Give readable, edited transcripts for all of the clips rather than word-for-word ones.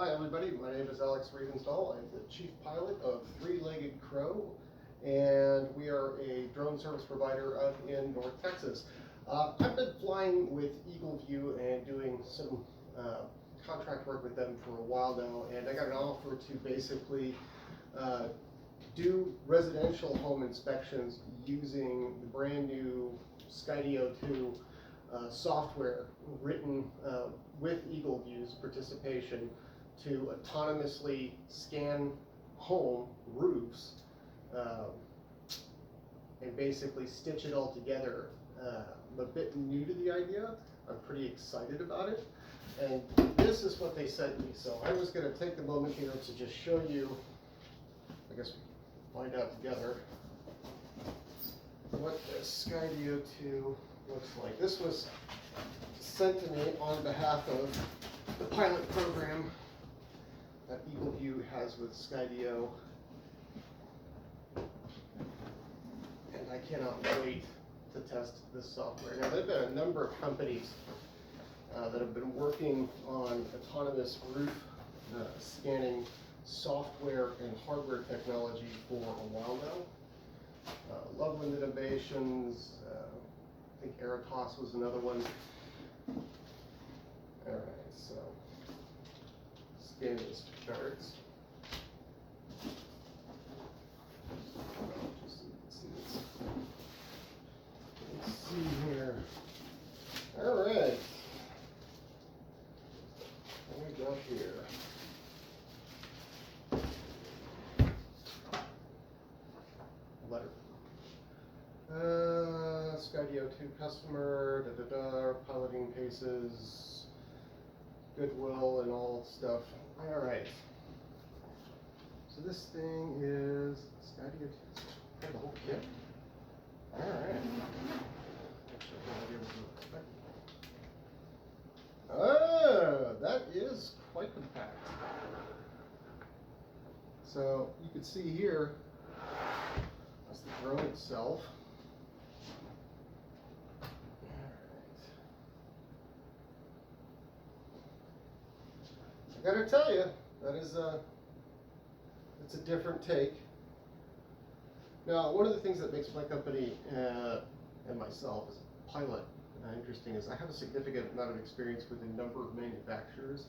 Hi everybody, my name is Alex Riefenstahl. I'm the chief pilot of Three-Legged Crow, and we are a drone service provider up in North Texas. I've been flying with EagleView and doing some contract work with them for a while now, and I got an offer to basically do residential home inspections using the brand new Skydio 2 software written with EagleView's participation to autonomously scan home roofs and basically stitch it all together. I'm a bit new to the idea. I'm pretty excited about it. And this is what they sent me. So I was going to take the moment here to just show you, I guess we can find out together, what the Skydio 2 looks like. This was sent to me on behalf of the pilot program that EagleView has with Skydio, and I cannot wait to test this software. Now, there have been a number of companies that have been working on autonomous roof scanning software and hardware technology for a while now. Loveland Innovations, I think Aerotos was another one. All right, so scan these charts. Just so you can see this. Let's see here. All right. What we got here? Letter. Skydio 2 customer, piloting paces, goodwill, and all stuff. All right. So this thing is Skydio 2. The whole kit. All right. Actually, I have no idea what to expect. That is quite compact. So you can see here, that's the drone itself. I gotta tell you, that is it's a different take. Now, one of the things that makes my company and myself as a pilot interesting is I have a significant amount of experience with a number of manufacturers.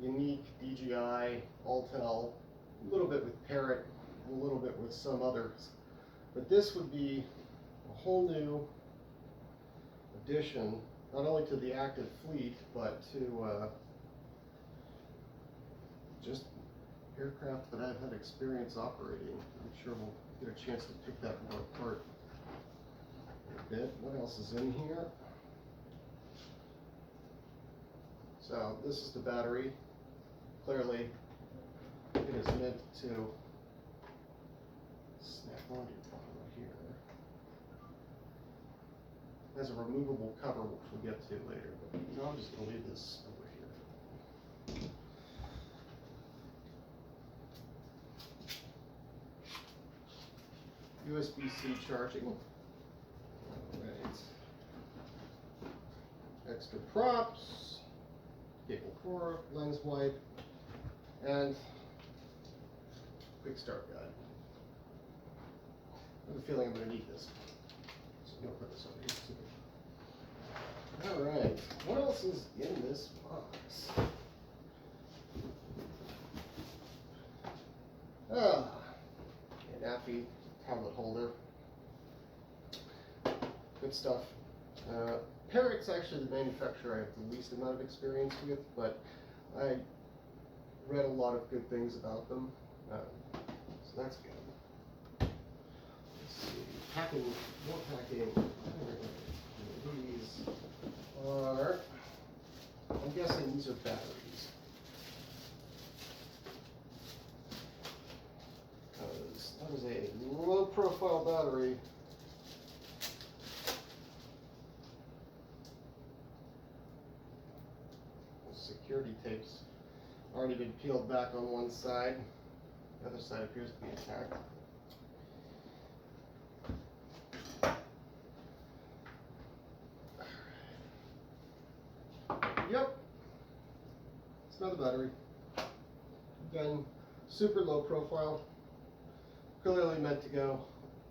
Unique, DJI, Altel, a little bit with Parrot, a little bit with some others. But this would be a whole new addition, not only to the active fleet, but to just aircraft that I've had experience operating. I'm sure we'll get a chance to pick that one apart a bit. What else is in here? So this is the battery. Clearly, it is meant to snap onto your bottom right here. It has a removable cover, which we'll get to later. But no, I'm just going to leave this over here. USB-C charging. Alright. Extra props, cable core, lens wipe, and quick start guide. I have a feeling I'm going to need this. So I'm going to put this over here too. Alright, what else is in this box? An AFI tablet holder. Good stuff. Parrot's actually the manufacturer I have the least amount of experience with, but I read a lot of good things about them, so that's good. Let's see, packing, more packing. These are, I'm guessing these are batteries. Because that is a low profile battery. Security tapes already been peeled back on one side. The other side appears to be intact. Yep. It's another battery. Again, super low profile, clearly meant to go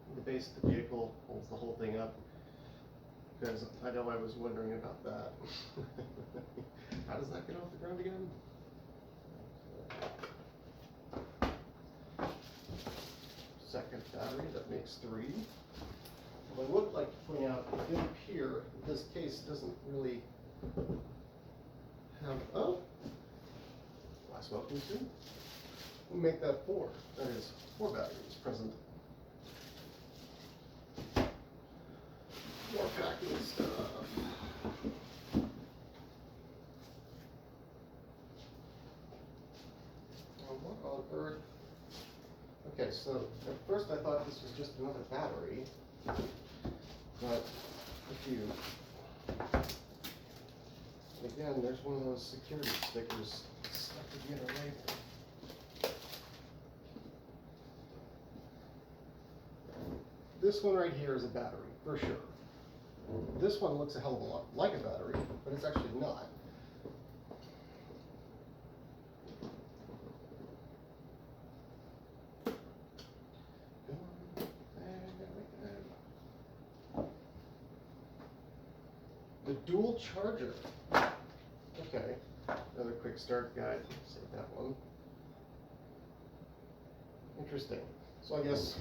in the base of the vehicle, holds the whole thing up, because I know I was wondering about that. How does that get off the ground again? Second battery, that makes 3. I would like to point out in here, this case doesn't really have, oh, glass welcome to. We'll make that 4. That is 4 batteries present. More packing stuff. Oh, what on earth? Okay, so at first I thought this was just another battery, but if you, again, there's one of those security stickers stuck to the inner label. This one right here is a battery, for sure. This one looks a hell of a lot like a battery, but it's actually not. The dual charger. Okay, another quick start guide. Save that one. Interesting. So I guess,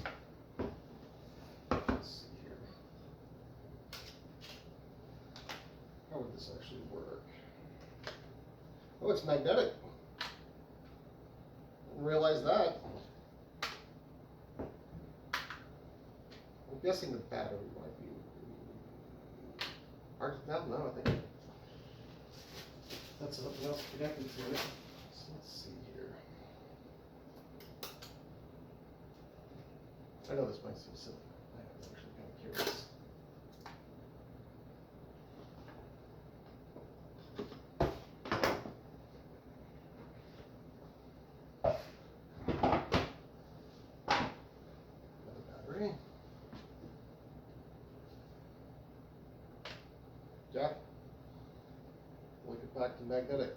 let's see here. How would this actually work? Oh, it's magnetic. Didn't realize that. I'm guessing the battery might be hard to tell. No, I think that's something else connected to it. So let's see here. I know this might seem silly. I'm actually kind of curious. Jack, we'll get back to magnetic.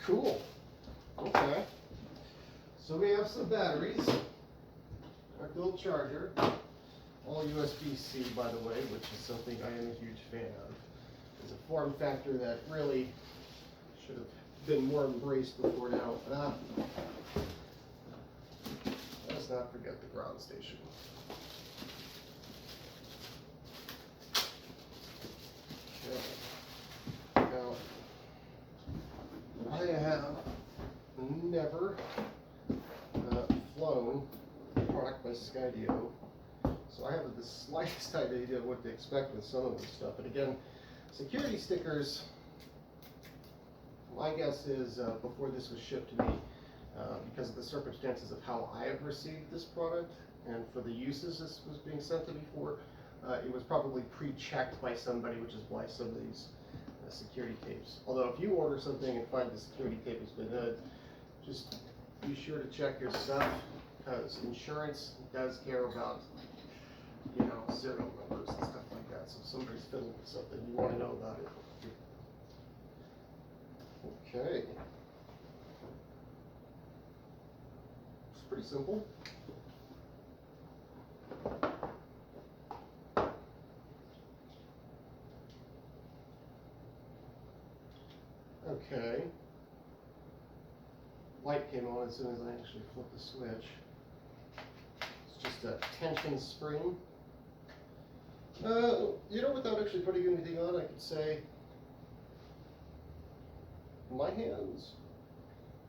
Cool. Okay. So we have some batteries, our dual charger, all USB-C, by the way, which is something I am a huge fan of. It's a form factor that really should have been more embraced before now. Let's not forget the ground station. Okay. Now, I have never flown a product by Skydio, so I have the slightest idea of what to expect with some of this stuff. But again, security stickers, my guess is before this was shipped to me, because of the circumstances of how I have received this product and for the uses this was being sent to me for, it was probably pre-checked by somebody, which is why some of these security tapes. Although if you order something and find the security tape has been just be sure to check your stuff, because insurance does care about, you know, serial numbers and stuff like that. So if somebody's fiddling with something, you want to know about it. Okay. It's pretty simple. Okay. Light came on as soon as I actually flipped the switch. It's just a tension spring. You know, without actually putting anything on, I could say my hands,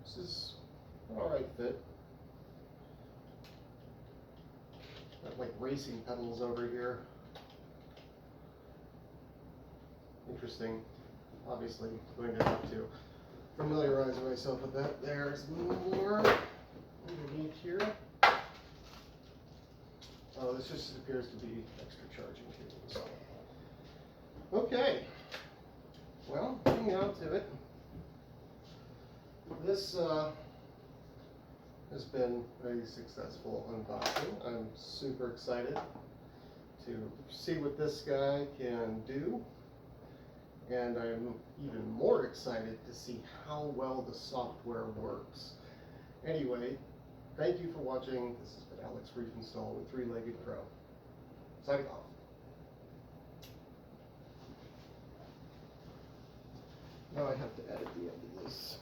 this is an alright fit. Got like racing pedals over here. Interesting. Obviously, going to have to familiarize myself with that. There's more underneath here. Oh, this just appears to be extra charging cables. Okay. Well, getting out to it. This has been a successful unboxing. I'm super excited to see what this guy can do. And I'm even more excited to see how well the software works. Anyway, thank you for watching. This has been Alex Riefenstahl with Three-Legged Crow. Signing off. Now I have to edit the end of this.